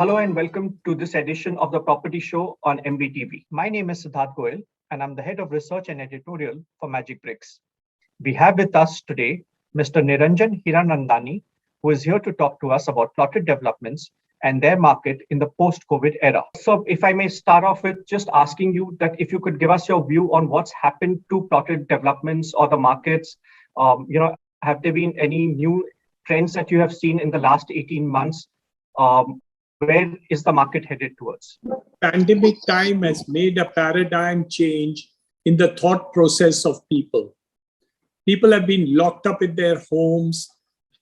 Hello and welcome to this edition of the Property Show on MBTV. My name is Siddharth Goyal and I'm the head of research and editorial for Magicbricks. We have with us today Mr. Niranjan Hiranandani, who is here to talk to us about plotted developments and their market in the post-COVID era. So if I may start off with just asking you that if you could give us your view on what's happened to plotted developments or the markets, have there been any new trends that you have seen in the last 18 months? Where is the market headed towards? Pandemic time has made a paradigm change in the thought process of people. People have been locked up in their homes,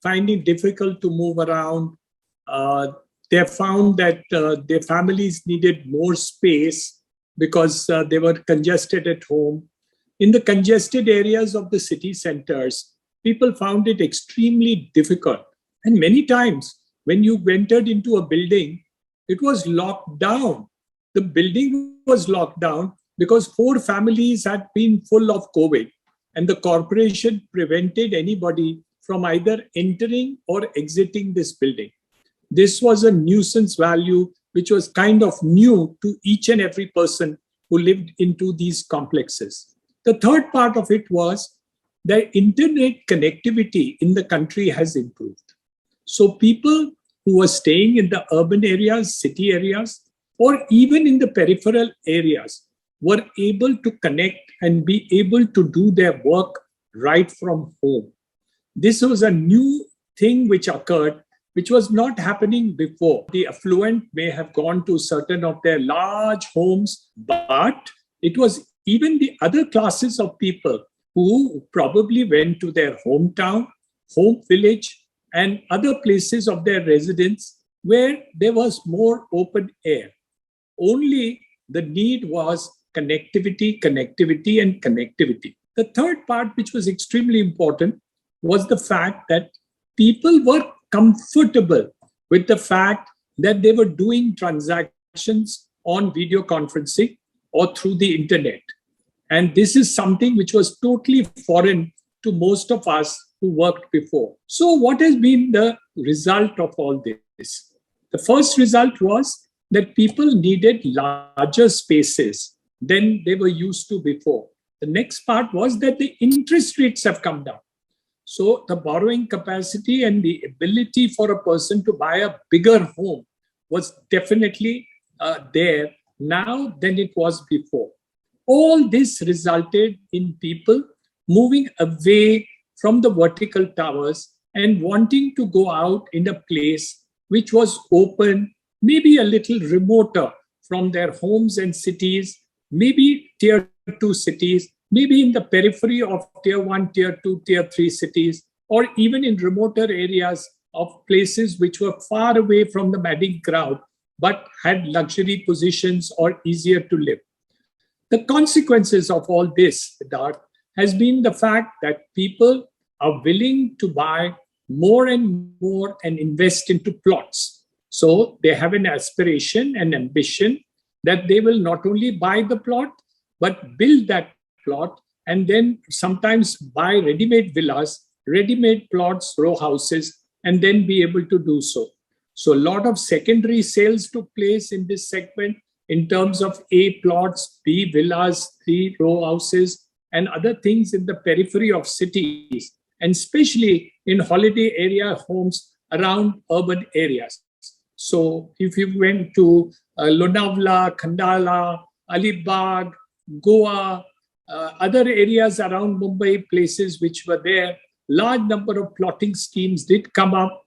finding it difficult to move around. They have found that their families needed more space because they were congested at home. In the congested areas of the city centers, people found it extremely difficult. And many times, when you entered into a building, it was locked down. The building was locked down because 4 families had been full of COVID, and the corporation prevented anybody from either entering or exiting this building. This was a nuisance value which was kind of new to each and every person who lived into these complexes. The third part of it was the internet connectivity in the country has improved. So people who were staying in the urban areas, city areas, or even in the peripheral areas were able to connect and be able to do their work right from home. This was a new thing which occurred, which was not happening before. The affluent may have gone to certain of their large homes, but it was even the other classes of people who probably went to their hometown, home village, and other places of their residence where there was more open air. Only the need was connectivity, connectivity, and connectivity. The third part, which was extremely important, was the fact that people were comfortable with the fact that they were doing transactions on video conferencing or through the internet. And this is something which was totally foreign to most of us who worked before. So what has been the result of all this? The first result was that people needed larger spaces than they were used to before. The next part was that the interest rates have come down. So the borrowing capacity and the ability for a person to buy a bigger home was definitely there now than it was before. All this resulted in people moving away from the vertical towers and wanting to go out in a place which was open, maybe a little remoter from their homes and cities, maybe tier 2 cities, maybe in the periphery of tier 1, tier 2, tier 3 cities, or even in remoter areas of places which were far away from the madding crowd, but had luxury positions or easier to live. The consequences of all this, Siddharth, has been the fact that people are willing to buy more and more and invest into plots. So they have an aspiration and ambition that they will not only buy the plot, but build that plot and then sometimes buy ready-made villas, ready-made plots, row houses, and then be able to do so. So a lot of secondary sales took place in this segment in terms of A plots, B villas, C row houses, and other things in the periphery of cities, and especially in holiday area homes around urban areas. So if you went to Lonavala, Khandala, Alibag, Goa, other areas around Mumbai, places which were there, large number of plotting schemes did come up,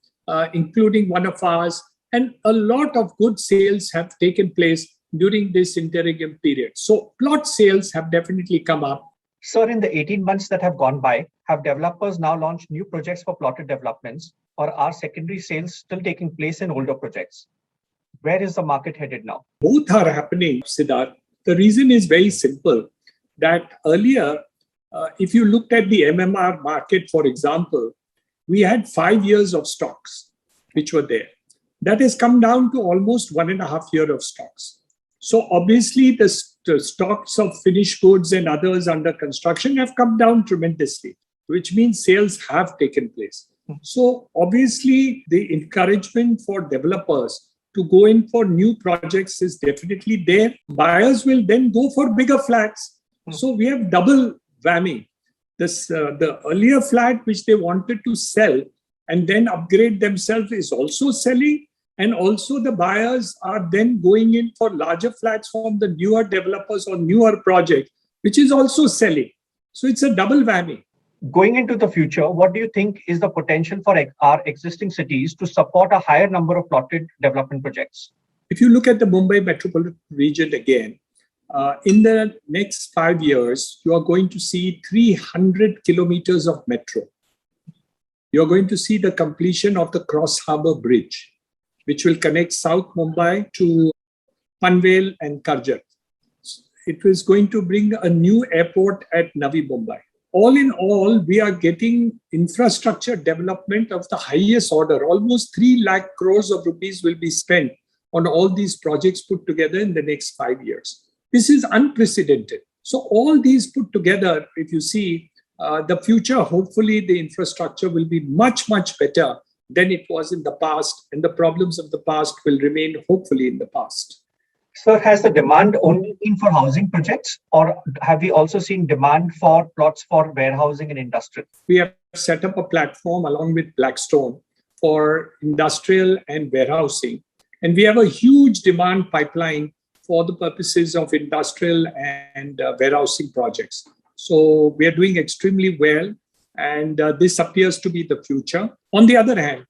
including one of ours, and a lot of good sales have taken place during this interregnum period. So plot sales have definitely come up. Sir, in the 18 months that have gone by, have developers now launched new projects for plotted developments, or are secondary sales still taking place in older projects? Where is the market headed now? Both are happening, Siddharth. The reason is very simple, that earlier, if you looked at the MMR market, for example, we had 5 years of stocks which were there. That has come down to almost 1.5 years of stocks. So obviously the stocks of finished goods and others under construction have come down tremendously, which means sales have taken place. So obviously the encouragement for developers to go in for new projects is definitely there. Buyers will then go for bigger flats. So we have double whammy. The earlier flat which they wanted to sell and then upgrade themselves is also selling. And also the buyers are then going in for larger flats from the newer developers or newer projects, which is also selling. So it's a double whammy. Going into the future, what do you think is the potential for our existing cities to support a higher number of plotted development projects? If you look at the Mumbai metropolitan region again, in the next 5 years, you are going to see 300 kilometers of metro. You're going to see the completion of the Cross Harbour Bridge, which will connect South Mumbai to Panvel and Karjat. It was going to bring a new airport at Navi Mumbai. All in all, we are getting infrastructure development of the highest order. Almost 3 lakh crores of rupees will be spent on all these projects put together in the next 5 years. This is unprecedented. So all these put together, if you see the future, hopefully the infrastructure will be much, much better than it was in the past. And the problems of the past will remain hopefully in the past. Sir, has the demand only been for housing projects, or have we also seen demand for plots for warehousing and industrial? We have set up a platform along with Blackstone for industrial and warehousing. And we have a huge demand pipeline for the purposes of industrial and warehousing projects. So we are doing extremely well, and this appears to be the future. On the other hand,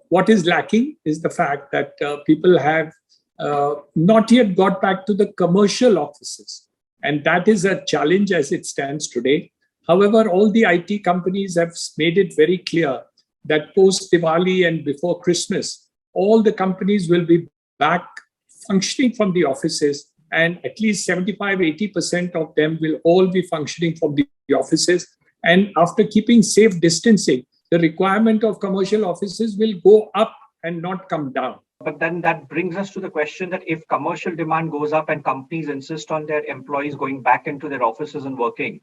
what is lacking is the fact that people have not yet got back to the commercial offices. And that is a challenge as it stands today. However, all the IT companies have made it very clear that post Diwali and before Christmas, all the companies will be back functioning from the offices, and at least 75-80% of them will all be functioning from the offices. And after keeping safe distancing, the requirement of commercial offices will go up and not come down. But then that brings us to the question that if commercial demand goes up and companies insist on their employees going back into their offices and working,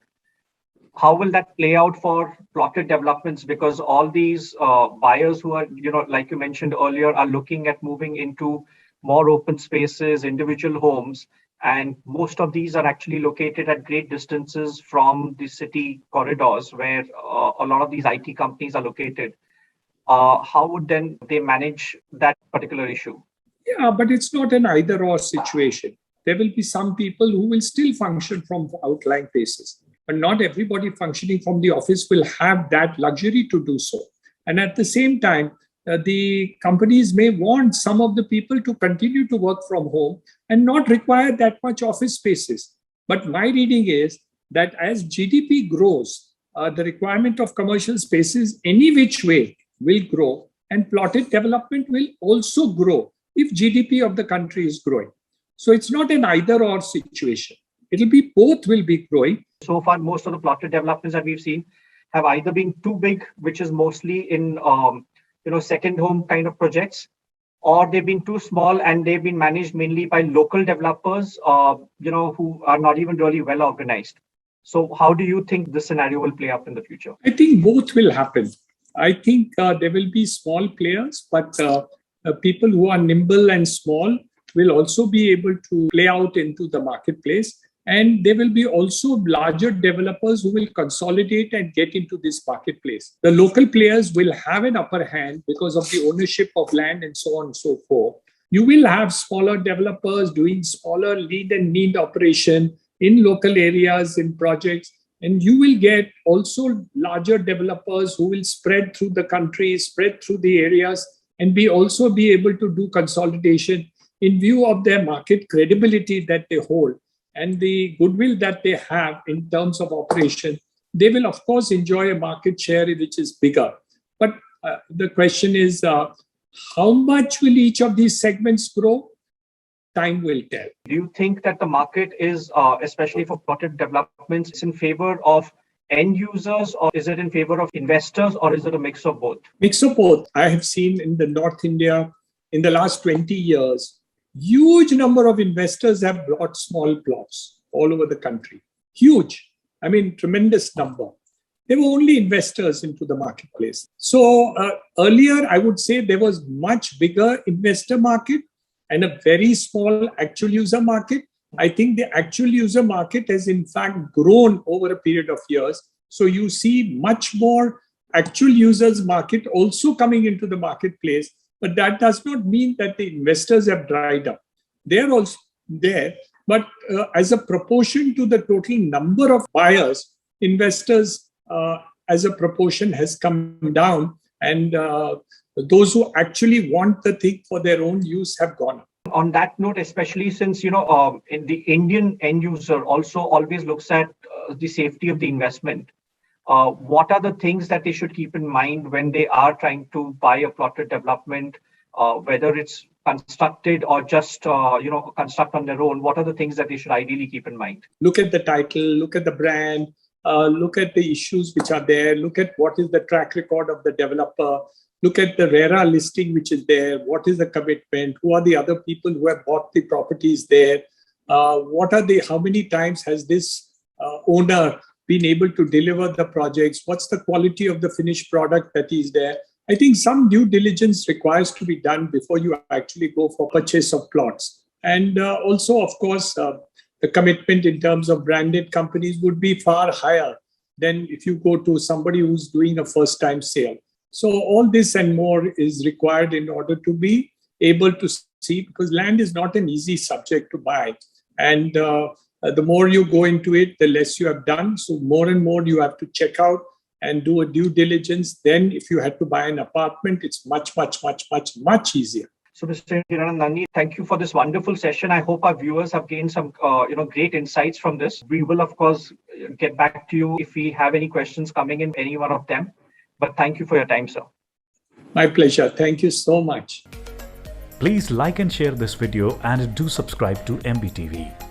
how will that play out for plotted developments? Because all these buyers who are, like you mentioned earlier, are looking at moving into more open spaces, individual homes, and most of these are actually located at great distances from the city corridors where a lot of these IT companies are located. How would then they manage that particular issue? Yeah, but it's not an either-or situation. There will be some people who will still function from outlying places, but not everybody functioning from the office will have that luxury to do so. And at the same time, the companies may want some of the people to continue to work from home and not require that much office spaces. But my reading is that as GDP grows, the requirement of commercial spaces any which way will grow, and plotted development will also grow if GDP of the country is growing. So it's not an either-or situation. It'll be both will be growing. So far, most of the plotted developments that we've seen have either been too big, which is mostly in second home kind of projects, or they've been too small and they've been managed mainly by local developers, who are not even really well organized. So how do you think this scenario will play out in the future? I think both will happen. I think there will be small players, but people who are nimble and small will also be able to play out into the marketplace. And there will be also larger developers who will consolidate and get into this marketplace. The local players will have an upper hand because of the ownership of land and so on and so forth. You will have smaller developers doing smaller lead and need operation in local areas, in projects. And you will get also larger developers who will spread through the country, spread through the areas, and also be able to do consolidation in view of their market credibility that they hold and the goodwill that they have in terms of operation. They will, of course, enjoy a market share which is bigger. But the question is, how much will each of these segments grow? Time will tell. Do you think that the market is, especially for plotted developments, is in favor of end users, or is it in favor of investors, or is it a mix of both? Mix of both. I have seen in the North India, in the last 20 years, huge number of investors have bought small plots all over the country. Huge. I mean, tremendous number. They were only investors into the marketplace. So earlier, I would say there was much bigger investor market and a very small actual user market. I think the actual user market has in fact grown over a period of years. So you see much more actual users market also coming into the marketplace, but that does not mean that the investors have dried up. They're also there, but as a proportion to the total number of buyers, investors as a proportion has come down, and those who actually want the thing for their own use have gone up. On that note, especially since, in the Indian end user also always looks at the safety of the investment, what are the things that they should keep in mind when they are trying to buy a plotted development, whether it's constructed or just, construct on their own? What are the things that they should ideally keep in mind? Look at the title, look at the brand, look at the issues which are there, look at what is the track record of the developer, look at the RERA listing which is there, what is the commitment, who are the other people who have bought the properties there, how many times has this owner been able to deliver the projects, what's the quality of the finished product that is there. I think some due diligence requires to be done before you actually go for purchase of plots. And also, of course, the commitment in terms of branded companies would be far higher than if you go to somebody who's doing a first-time sale. So all this and more is required in order to be able to see, because land is not an easy subject to buy. And the more you go into it, the less you have done. So more and more you have to check out and do a due diligence. Then if you had to buy an apartment, it's much, much, much, much, much easier. So, Mr. Hiranandani, thank you for this wonderful session. I hope our viewers have gained some, great insights from this. We will, of course, get back to you if we have any questions coming in, any one of them. But thank you for your time, sir. My pleasure. Thank you so much. Please like and share this video and do subscribe to MBTV.